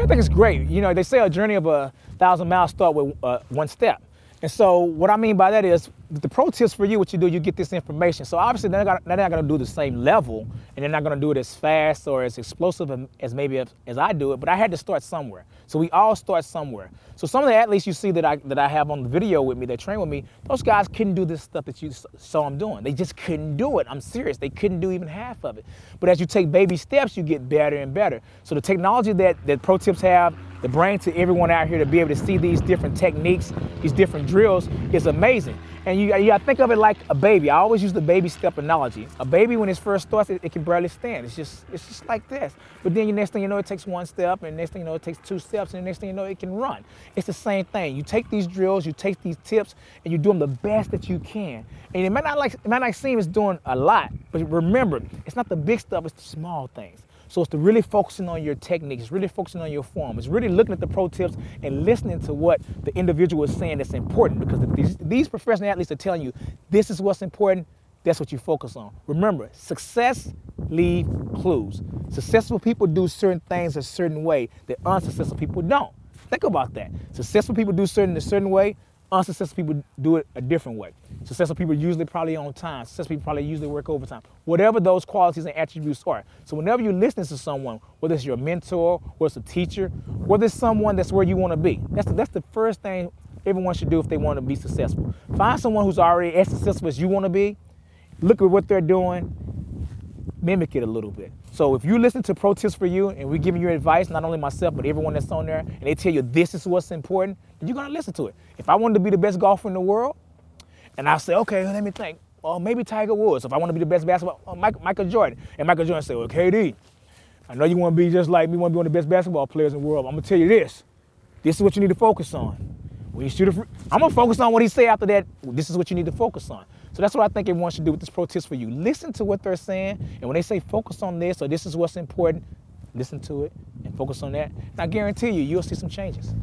I think it's great. You know, they say a journey of 1,000 miles start with one step. And so what I mean by that is the pro tips for you, what you do, you get this information. So obviously they're not going to do the same level, and they're not going to do it as fast or as explosive as maybe as I do it, but I had to start somewhere. So we all start somewhere. So some of the athletes you see that I have on the video with me, that train with me, those guys couldn't do this stuff that you saw them doing. They just couldn't do it. I'm serious. They couldn't do even half of it. But as you take baby steps, you get better and better. So the technology that Pro Tips have, the brain to everyone out here to be able to see these different techniques, these different drills is amazing. And you gotta think of it like a baby. I always use the baby step analogy. A baby, when it first starts, it can barely stand. It's just like this. But then the next thing you know, it takes one step, and the next thing you know, it takes 2 steps, and the next thing you know, it can run. It's the same thing. You take these drills, you take these tips, and you do them the best that you can. And it might not seem it's doing a lot, but remember, it's not the big stuff, it's the small things. So it's really focusing on your techniques, really focusing on your form. It's really looking at the pro tips and listening to what the individual is saying that's important, because these professional athletes are telling you this is what's important, that's what you focus on. Remember, success leaves clues. Successful people do certain things a certain way that unsuccessful people don't. Think about that. Successful people do certain a certain way, unsuccessful people do it a different way. Successful people usually probably on time. Successful people probably usually work overtime. Whatever those qualities and attributes are. So whenever you're listening to someone, whether it's your mentor, whether it's a teacher, whether it's someone that's where you want to be, that's the first thing everyone should do if they want to be successful. Find someone who's already as successful as you want to be. Look at what they're doing. Mimic it a little bit. So if you listen to Pro Tips for You and we're giving you advice, not only myself, but everyone that's on there, and they tell you this is what's important, then you're going to listen to it. If I wanted to be the best golfer in the world, and I say, okay, let me think, well, maybe Tiger Woods. If I want to be the best basketball, Michael Jordan. And Michael Jordan said, well, KD, I know you want to be just like me, want to be one of the best basketball players in the world. I'm going to tell you this. This is what you need to focus on. When you shoot I'm going to focus on what he said after that. This is what you need to focus on. So that's what I think everyone should do with this Pro Tips for You. Listen to what they're saying, and when they say focus on this or this is what's important, listen to it and focus on that. And I guarantee you, you'll see some changes.